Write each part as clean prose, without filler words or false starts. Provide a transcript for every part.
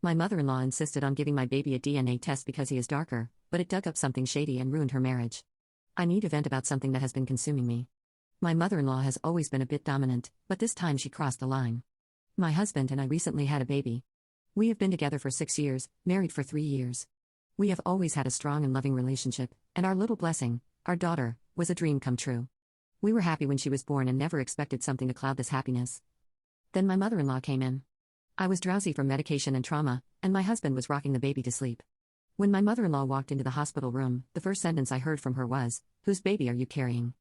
My mother-in-law insisted on giving my baby a DNA test because he is darker, but it dug up something shady and ruined her marriage. I need to vent about something that has been consuming me. My mother-in-law has always been a bit dominant, but this time she crossed the line. My husband and I recently had a baby. We have been together for 6 years, married for 3 years. We have always had a strong and loving relationship, and our little blessing, our daughter, was a dream come true. We were happy when she was born and never expected something to cloud this happiness. Then my mother-in-law came in. I was drowsy from medication and trauma, and my husband was rocking the baby to sleep. When my mother-in-law walked into the hospital room, the first sentence I heard from her was, "Whose baby are you carrying?"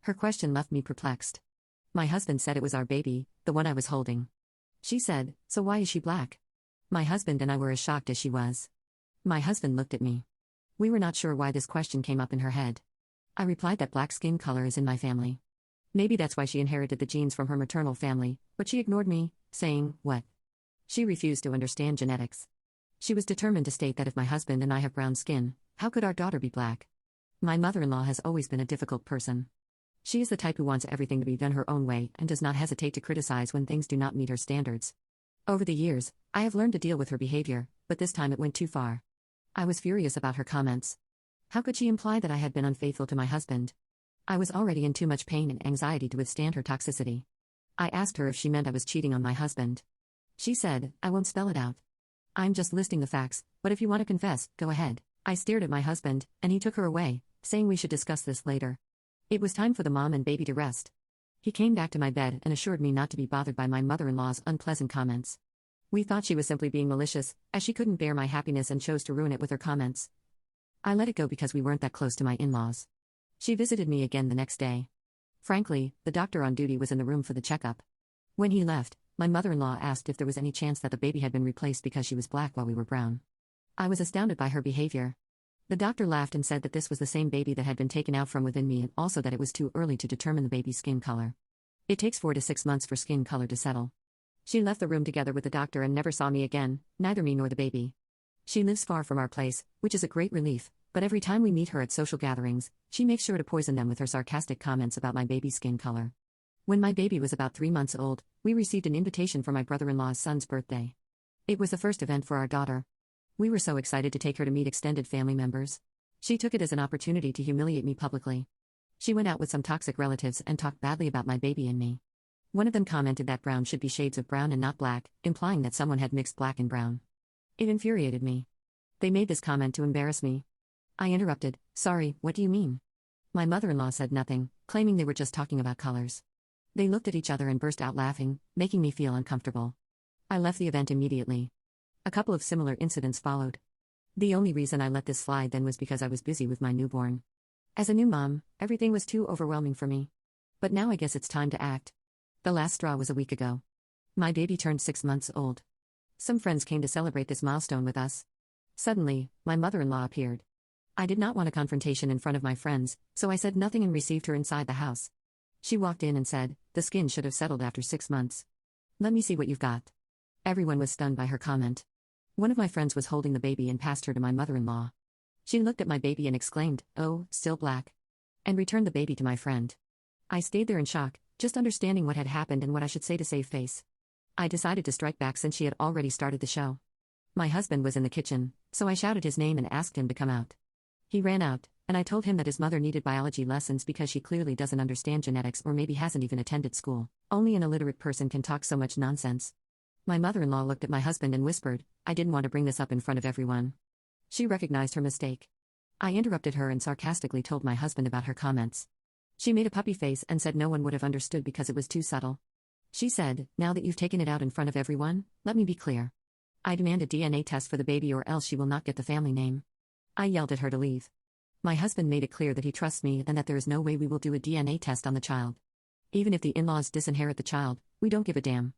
Her question left me perplexed. My husband said it was our baby, the one I was holding. She said, "So why is she black?" My husband and I were as shocked as she was. My husband looked at me. We were not sure why this question came up in her head. I replied that black skin color is in my family. Maybe that's why she inherited the genes from her maternal family, but she ignored me, saying, "What?" She refused to understand genetics. She was determined to state that if my husband and I have brown skin, how could our daughter be black? My mother-in-law has always been a difficult person. She is the type who wants everything to be done her own way and does not hesitate to criticize when things do not meet her standards. Over the years, I have learned to deal with her behavior, but this time it went too far. I was furious about her comments. How could she imply that I had been unfaithful to my husband? I was already in too much pain and anxiety to withstand her toxicity. I asked her if she meant I was cheating on my husband. She said, "I won't spell it out. I'm just listing the facts, but if you want to confess, go ahead." I stared at my husband, and he took her away, saying we should discuss this later. It was time for the mom and baby to rest. He came back to my bed and assured me not to be bothered by my mother-in-law's unpleasant comments. We thought she was simply being malicious, as she couldn't bear my happiness and chose to ruin it with her comments. I let it go because we weren't that close to my in-laws. She visited me again the next day. Frankly, the doctor on duty was in the room for the checkup. When he left, my mother-in-law asked if there was any chance that the baby had been replaced because she was black while we were brown. I was astounded by her behavior. The doctor laughed and said that this was the same baby that had been taken out from within me and also that it was too early to determine the baby's skin color. It takes 4 to 6 months for skin color to settle. She left the room together with the doctor and never saw me again, neither me nor the baby. She lives far from our place, which is a great relief, but every time we meet her at social gatherings, she makes sure to poison them with her sarcastic comments about my baby's skin color. When my baby was about 3 months old, we received an invitation for my brother-in-law's son's birthday. It was the first event for our daughter. We were so excited to take her to meet extended family members. She took it as an opportunity to humiliate me publicly. She went out with some toxic relatives and talked badly about my baby and me. One of them commented that brown should be shades of brown and not black, implying that someone had mixed black and brown. It infuriated me. They made this comment to embarrass me. I interrupted, "Sorry, what do you mean?" My mother-in-law said nothing, claiming they were just talking about colors. They looked at each other and burst out laughing, making me feel uncomfortable. I left the event immediately. A couple of similar incidents followed. The only reason I let this slide then was because I was busy with my newborn. As a new mom, everything was too overwhelming for me. But now I guess it's time to act. The last straw was a week ago. My baby turned 6 months old. Some friends came to celebrate this milestone with us. Suddenly, my mother-in-law appeared. I did not want a confrontation in front of my friends, so I said nothing and received her inside the house. She walked in and said, "The skin should have settled after 6 months. Let me see what you've got." Everyone was stunned by her comment. One of my friends was holding the baby and passed her to my mother-in-law. She looked at my baby and exclaimed, "Oh, still black," and returned the baby to my friend. I stayed there in shock, just understanding what had happened and what I should say to save face. I decided to strike back since she had already started the show. My husband was in the kitchen, so I shouted his name and asked him to come out. He ran out, and I told him that his mother needed biology lessons because she clearly doesn't understand genetics or maybe hasn't even attended school. Only an illiterate person can talk so much nonsense. My mother-in-law looked at my husband and whispered, "I didn't want to bring this up in front of everyone." She recognized her mistake. I interrupted her and sarcastically told my husband about her comments. She made a puppy face and said no one would have understood because it was too subtle. She said, "Now that you've taken it out in front of everyone, let me be clear. I demand a DNA test for the baby or else she will not get the family name." I yelled at her to leave. My husband made it clear that he trusts me and that there is no way we will do a DNA test on the child. Even if the in-laws disinherit the child, we don't give a damn.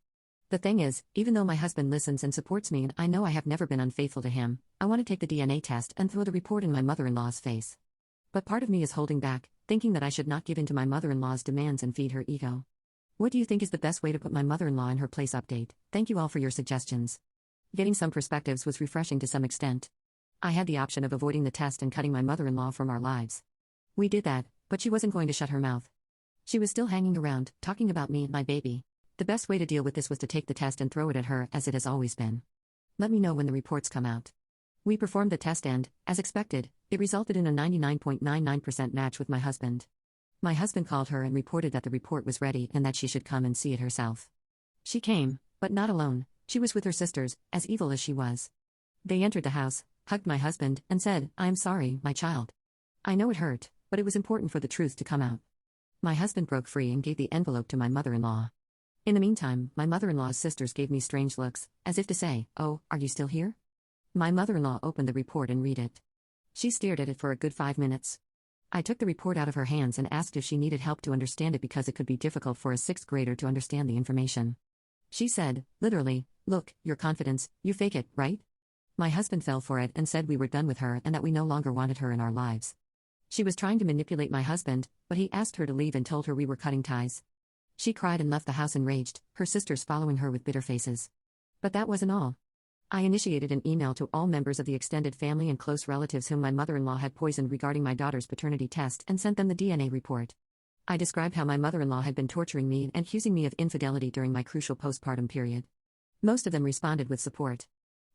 The thing is, even though my husband listens and supports me and I know I have never been unfaithful to him, I want to take the DNA test and throw the report in my mother-in-law's face. But part of me is holding back, thinking that I should not give in to my mother-in-law's demands and feed her ego. What do you think is the best way to put my mother-in-law in her place? Update. Thank you all for your suggestions. Getting some perspectives was refreshing to some extent. I had the option of avoiding the test and cutting my mother-in-law from our lives. We did that, but she wasn't going to shut her mouth. She was still hanging around, talking about me and my baby. The best way to deal with this was to take the test and throw it at her as it has always been. Let me know when the reports come out. We performed the test and, as expected, it resulted in a 99.99% match with my husband. My husband called her and reported that the report was ready and that she should come and see it herself. She came, but not alone. She was with her sisters, as evil as she was. They entered the house, hugged my husband, and said, "I am sorry, my child. I know it hurt, but it was important for the truth to come out." My husband broke free and gave the envelope to my mother-in-law. In the meantime, my mother-in-law's sisters gave me strange looks, as if to say, "Oh, are you still here?" My mother-in-law opened the report and read it. She stared at it for a good 5 minutes. I took the report out of her hands and asked if she needed help to understand it because it could be difficult for a 6th grader to understand the information. She said, literally, "Look, your confidence, you fake it, right?" My husband fell for it and said we were done with her and that we no longer wanted her in our lives. She was trying to manipulate my husband, but he asked her to leave and told her we were cutting ties. She cried and left the house enraged, her sisters following her with bitter faces. But that wasn't all. I initiated an email to all members of the extended family and close relatives whom my mother-in-law had poisoned regarding my daughter's paternity test and sent them the DNA report. I described how my mother-in-law had been torturing me and accusing me of infidelity during my crucial postpartum period. Most of them responded with support.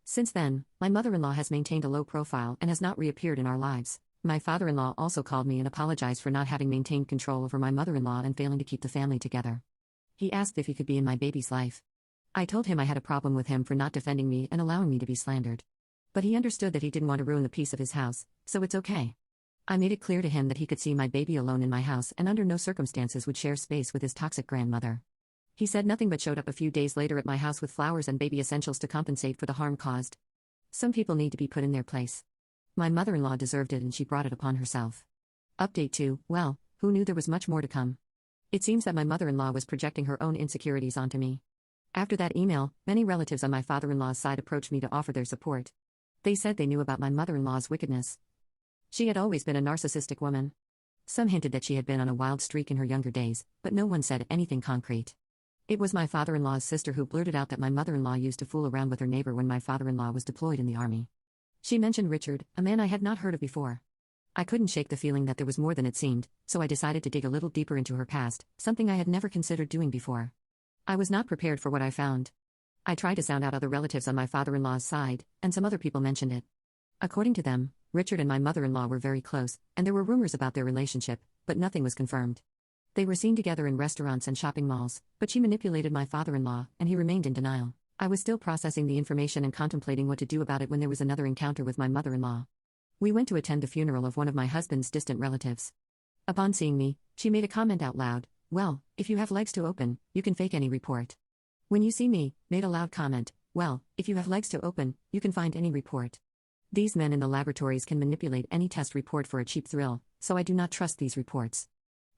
Since then, my mother-in-law has maintained a low profile and has not reappeared in our lives. My father-in-law also called me and apologized for not having maintained control over my mother-in-law and failing to keep the family together. He asked if he could be in my baby's life. I told him I had a problem with him for not defending me and allowing me to be slandered. But he understood that he didn't want to ruin the peace of his house, so it's okay. I made it clear to him that he could see my baby alone in my house and under no circumstances would share space with his toxic grandmother. He said nothing but showed up a few days later at my house with flowers and baby essentials to compensate for the harm caused. Some people need to be put in their place. My mother-in-law deserved it and she brought it upon herself. Update 2, well, who knew there was much more to come? It seems that my mother-in-law was projecting her own insecurities onto me. After that email, many relatives on my father-in-law's side approached me to offer their support. They said they knew about my mother-in-law's wickedness. She had always been a narcissistic woman. Some hinted that she had been on a wild streak in her younger days, but no one said anything concrete. It was my father-in-law's sister who blurted out that my mother-in-law used to fool around with her neighbor when my father-in-law was deployed in the army. She mentioned Richard, a man I had not heard of before. I couldn't shake the feeling that there was more than it seemed, so I decided to dig a little deeper into her past, something I had never considered doing before. I was not prepared for what I found. I tried to sound out other relatives on my father-in-law's side, and some other people mentioned it. According to them, Richard and my mother-in-law were very close, and there were rumors about their relationship, but nothing was confirmed. They were seen together in restaurants and shopping malls, but she manipulated my father-in-law, and he remained in denial. I was still processing the information and contemplating what to do about it when there was another encounter with my mother-in-law. We went to attend the funeral of one of my husband's distant relatives. Upon seeing me, she made a comment out loud, "Well, if you have legs to open, you can fake any report." When you see me, made a loud comment, "Well, if you have legs to open, you can find any report." These men in the laboratories can manipulate any test report for a cheap thrill, so I do not trust these reports.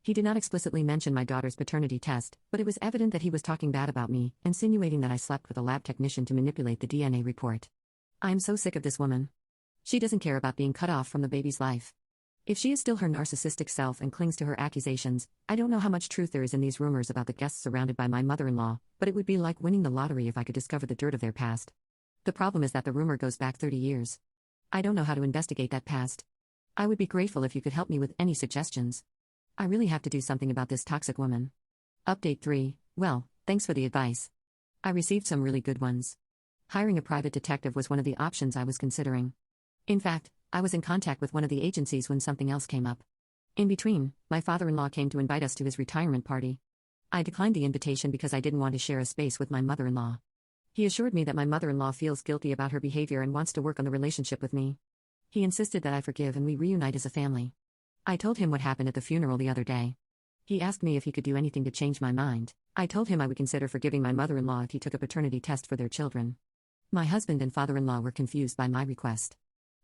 He did not explicitly mention my daughter's paternity test, but it was evident that he was talking bad about me, insinuating that I slept with a lab technician to manipulate the DNA report. I am so sick of this woman. She doesn't care about being cut off from the baby's life. If she is still her narcissistic self and clings to her accusations, I don't know how much truth there is in these rumors about the guests surrounded by my mother-in-law, but it would be like winning the lottery if I could discover the dirt of their past. The problem is that the rumor goes back 30 years. I don't know how to investigate that past. I would be grateful if you could help me with any suggestions. I really have to do something about this toxic woman. Update 3, well, thanks for the advice. I received some really good ones. Hiring a private detective was one of the options I was considering. In fact, I was in contact with one of the agencies when something else came up. In between, my father-in-law came to invite us to his retirement party. I declined the invitation because I didn't want to share a space with my mother-in-law. He assured me that my mother-in-law feels guilty about her behavior and wants to work on the relationship with me. He insisted that I forgive and we reunite as a family. I told him what happened at the funeral the other day. He asked me if he could do anything to change my mind. I told him I would consider forgiving my mother-in-law if he took a paternity test for their children. My husband and father-in-law were confused by my request.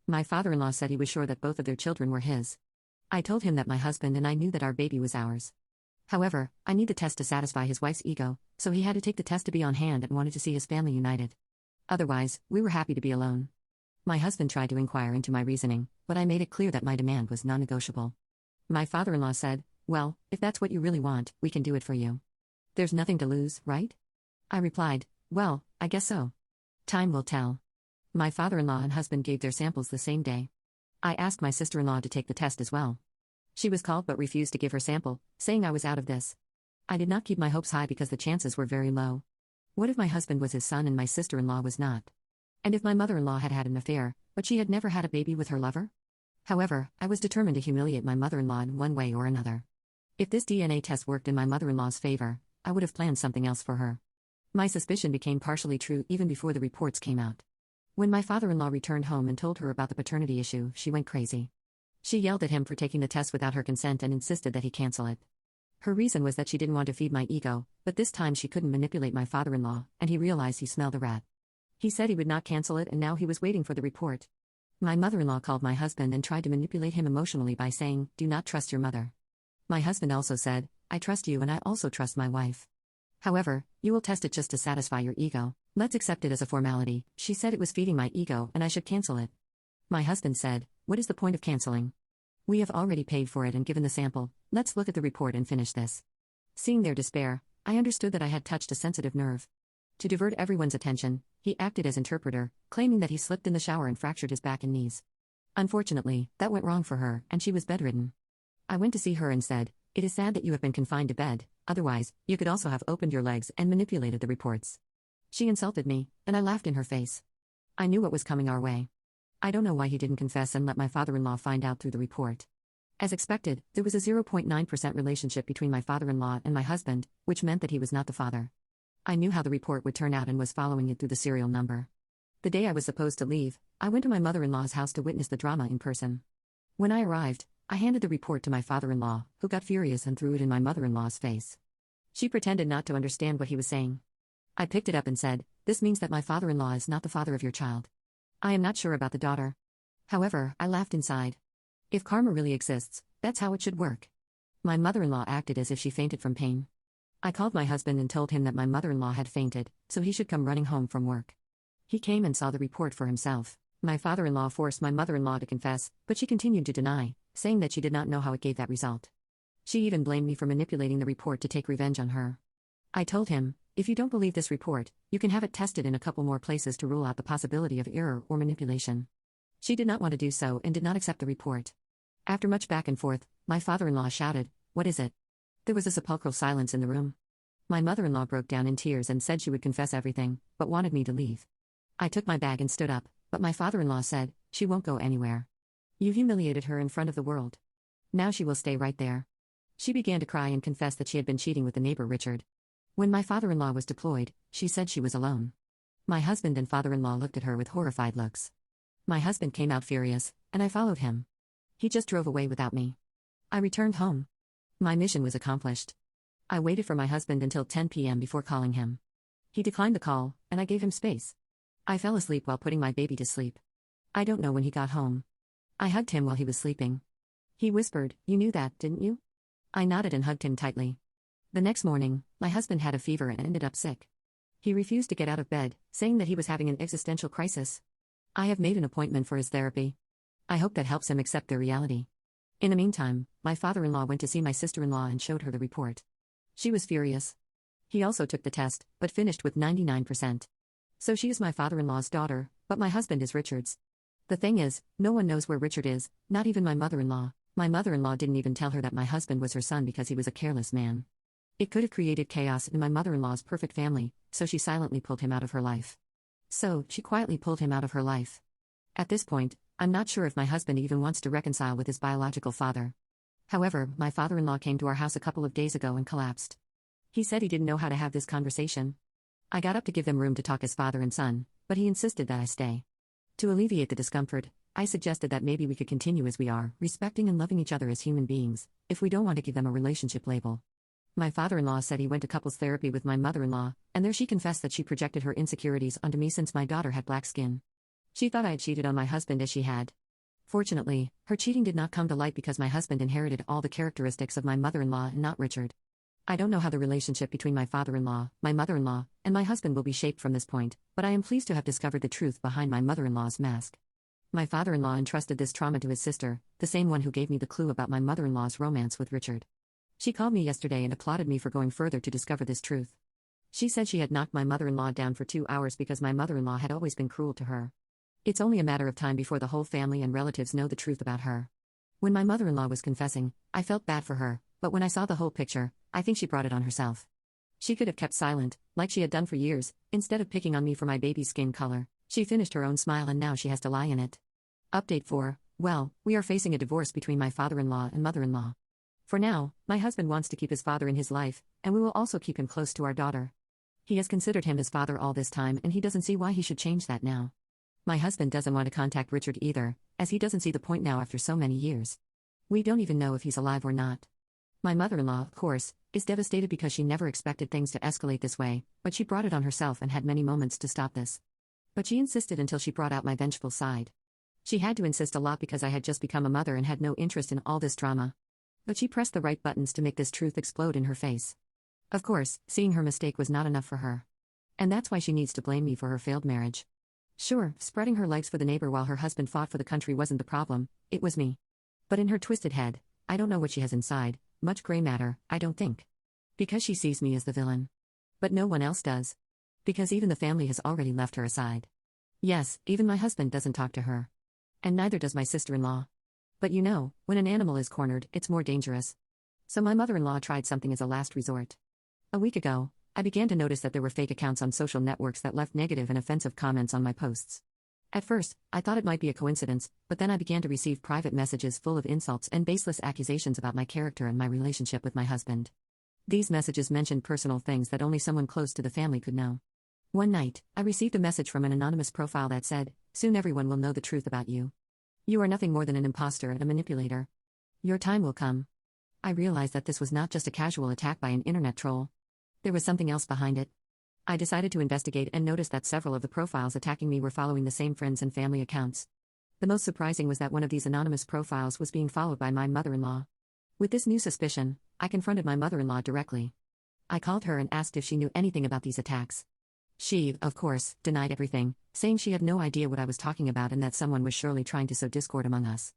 My father-in-law said he was sure that both of their children were his. I told him that my husband and I knew that our baby was ours. However, I need the test to satisfy his wife's ego, so he had to take the test to be on hand and wanted to see his family united. Otherwise, we were happy to be alone. My husband tried to inquire into my reasoning, but I made it clear that my demand was non-negotiable. My father-in-law said, "Well, if that's what you really want, we can do it for you. There's nothing to lose, right?" I replied, "Well, I guess so. Time will tell." My father-in-law and husband gave their samples the same day. I asked my sister-in-law to take the test as well. She was called but refused to give her sample, saying I was out of this. I did not keep my hopes high because the chances were very low. What if my husband was his son and my sister-in-law was not? And if my mother-in-law had had an affair, but she had never had a baby with her lover? However, I was determined to humiliate my mother-in-law in one way or another. If this DNA test worked in my mother-in-law's favor, I would have planned something else for her. My suspicion became partially true even before the reports came out. When my father-in-law returned home and told her about the paternity issue, she went crazy. She yelled at him for taking the test without her consent and insisted that he cancel it. Her reason was that she didn't want to feed my ego, but this time she couldn't manipulate my father-in-law, and he realized he smelled a rat. He said he would not cancel it, and now he was waiting for the report. My mother-in-law called my husband and tried to manipulate him emotionally by saying, "Do not trust your mother." My husband also said, "I trust you and I also trust my wife. However, you will test it just to satisfy your ego. Let's accept it as a formality." She said it was feeding my ego and I should cancel it. My husband said, "What is the point of canceling? We have already paid for it and given the sample. Let's look at the report and finish this." Seeing their despair, I understood that I had touched a sensitive nerve. To divert everyone's attention, he acted as interpreter, claiming that he slipped in the shower and fractured his back and knees. Unfortunately, that went wrong for her, and she was bedridden. I went to see her and said, "It is sad that you have been confined to bed, otherwise, you could also have opened your legs and manipulated the reports." She insulted me, and I laughed in her face. I knew what was coming our way. I don't know why he didn't confess and let my father-in-law find out through the report. As expected, there was a 0.9% relationship between my father-in-law and my husband, which meant that he was not the father. I knew how the report would turn out and was following it through the serial number. The day I was supposed to leave, I went to my mother-in-law's house to witness the drama in person. When I arrived, I handed the report to my father-in-law, who got furious and threw it in my mother-in-law's face. She pretended not to understand what he was saying. I picked it up and said, "This means that my father-in-law is not the father of your child. I am not sure about the daughter." However, I laughed inside. If karma really exists, that's how it should work. My mother-in-law acted as if she fainted from pain. I called my husband and told him that my mother-in-law had fainted, so he should come running home from work. He came and saw the report for himself. My father-in-law forced my mother-in-law to confess, but she continued to deny, saying that she did not know how it gave that result. She even blamed me for manipulating the report to take revenge on her. I told him, "If you don't believe this report, you can have it tested in a couple more places to rule out the possibility of error or manipulation." She did not want to do so and did not accept the report. After much back and forth, my father-in-law shouted, "What is it?" There was a sepulchral silence in the room. My mother-in-law broke down in tears and said she would confess everything, but wanted me to leave. I took my bag and stood up, but my father-in-law said, "She won't go anywhere. You humiliated her in front of the world. Now she will stay right there." She began to cry and confess that she had been cheating with the neighbor Richard. When my father-in-law was deployed, she said she was alone. My husband and father-in-law looked at her with horrified looks. My husband came out furious, and I followed him. He just drove away without me. I returned home. My mission was accomplished. I waited for my husband until 10 p.m. before calling him. He declined the call, and I gave him space. I fell asleep while putting my baby to sleep. I don't know when he got home. I hugged him while he was sleeping. He whispered, "You knew that, didn't you?" I nodded and hugged him tightly. The next morning, my husband had a fever and ended up sick. He refused to get out of bed, saying that he was having an existential crisis. I have made an appointment for his therapy. I hope that helps him accept their reality. In the meantime, my father-in-law went to see my sister-in-law and showed her the report. She was furious. He also took the test, but finished with 99%. So she is my father-in-law's daughter, but my husband is Richard's. The thing is, no one knows where Richard is, not even my mother-in-law. My mother-in-law didn't even tell her that my husband was her son because he was a careless man. It could have created chaos in my mother-in-law's perfect family, so she silently pulled him out of her life. So, she quietly pulled him out of her life. At this point, I'm not sure if my husband even wants to reconcile with his biological father. However, my father-in-law came to our house a couple of days ago and collapsed. He said he didn't know how to have this conversation. I got up to give them room to talk as father and son, but he insisted that I stay. To alleviate the discomfort, I suggested that maybe we could continue as we are, respecting and loving each other as human beings, if we don't want to give them a relationship label. My father-in-law said he went to couples therapy with my mother-in-law, and there she confessed that she projected her insecurities onto me since my daughter had black skin. She thought I had cheated on my husband as she had. Fortunately, her cheating did not come to light because my husband inherited all the characteristics of my mother-in-law and not Richard. I don't know how the relationship between my father-in-law, my mother-in-law, and my husband will be shaped from this point, but I am pleased to have discovered the truth behind my mother-in-law's mask. My father-in-law entrusted this trauma to his sister, the same one who gave me the clue about my mother-in-law's romance with Richard. She called me yesterday and applauded me for going further to discover this truth. She said she had knocked my mother-in-law down for 2 hours because my mother-in-law had always been cruel to her. It's only a matter of time before the whole family and relatives know the truth about her. When my mother-in-law was confessing, I felt bad for her, but when I saw the whole picture, I think she brought it on herself. She could have kept silent, like she had done for years, instead of picking on me for my baby's skin color. She finished her own smile and now she has to lie in it. Update 4. Well, we are facing a divorce between my father-in-law and mother-in-law. For now, my husband wants to keep his father in his life, and we will also keep him close to our daughter. He has considered him his father all this time and he doesn't see why he should change that now. My husband doesn't want to contact Richard either, as he doesn't see the point now after so many years. We don't even know if he's alive or not. My mother-in-law, of course, is devastated because she never expected things to escalate this way, but she brought it on herself and had many moments to stop this. But she insisted until she brought out my vengeful side. She had to insist a lot because I had just become a mother and had no interest in all this drama. But she pressed the right buttons to make this truth explode in her face. Of course, seeing her mistake was not enough for her. And that's why she needs to blame me for her failed marriage. Sure, spreading her legs for the neighbor while her husband fought for the country wasn't the problem, it was me. But in her twisted head, I don't know what she has inside, much gray matter, I don't think. Because she sees me as the villain. But no one else does. Because even the family has already left her aside. Yes, even my husband doesn't talk to her. And neither does my sister-in-law. But you know, when an animal is cornered, it's more dangerous. So my mother-in-law tried something as a last resort. A week ago, I began to notice that there were fake accounts on social networks that left negative and offensive comments on my posts. At first, I thought it might be a coincidence, but then I began to receive private messages full of insults and baseless accusations about my character and my relationship with my husband. These messages mentioned personal things that only someone close to the family could know. One night, I received a message from an anonymous profile that said, "Soon everyone will know the truth about you. You are nothing more than an imposter and a manipulator. Your time will come." I realized that this was not just a casual attack by an internet troll. There was something else behind it. I decided to investigate and noticed that several of the profiles attacking me were following the same friends and family accounts. The most surprising was that one of these anonymous profiles was being followed by my mother-in-law. With this new suspicion, I confronted my mother-in-law directly. I called her and asked if she knew anything about these attacks. She, of course, denied everything, saying she had no idea what I was talking about and that someone was surely trying to sow discord among us.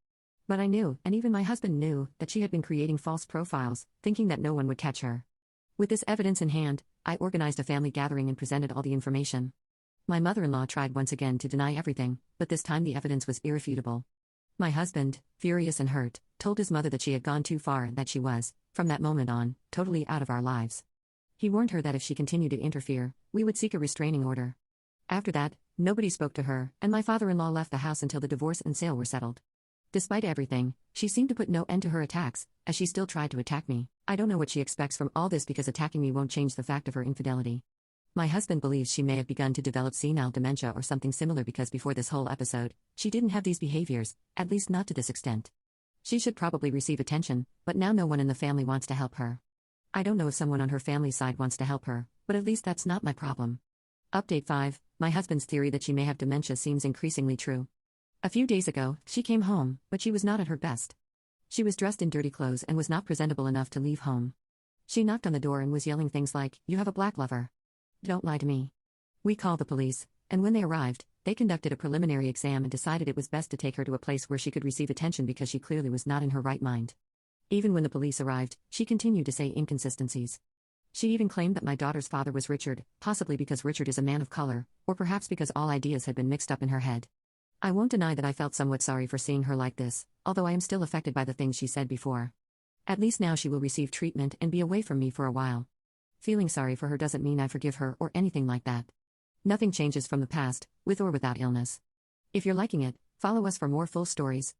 But I knew, and even my husband knew, that she had been creating false profiles, thinking that no one would catch her. With this evidence in hand, I organized a family gathering and presented all the information. My mother-in-law tried once again to deny everything, but this time the evidence was irrefutable. My husband, furious and hurt, told his mother that she had gone too far and that she was, from that moment on, totally out of our lives. He warned her that if she continued to interfere, we would seek a restraining order. After that, nobody spoke to her, and my father-in-law left the house until the divorce and sale were settled. Despite everything, she seemed to put no end to her attacks, as she still tried to attack me. I don't know what she expects from all this because attacking me won't change the fact of her infidelity. My husband believes she may have begun to develop senile dementia or something similar because before this whole episode, she didn't have these behaviors, at least not to this extent. She should probably receive attention, but now no one in the family wants to help her. I don't know if someone on her family side wants to help her, but at least that's not my problem. Update 5. My husband's theory that she may have dementia seems increasingly true. A few days ago, she came home, but she was not at her best. She was dressed in dirty clothes and was not presentable enough to leave home. She knocked on the door and was yelling things like, "You have a black lover. Don't lie to me." We called the police, and when they arrived, they conducted a preliminary exam and decided it was best to take her to a place where she could receive attention because she clearly was not in her right mind. Even when the police arrived, she continued to say inconsistencies. She even claimed that my daughter's father was Richard, possibly because Richard is a man of color, or perhaps because all ideas had been mixed up in her head. I won't deny that I felt somewhat sorry for seeing her like this, although I am still affected by the things she said before. At least now she will receive treatment and be away from me for a while. Feeling sorry for her doesn't mean I forgive her or anything like that. Nothing changes from the past, with or without illness. If you're liking it, follow us for more full stories.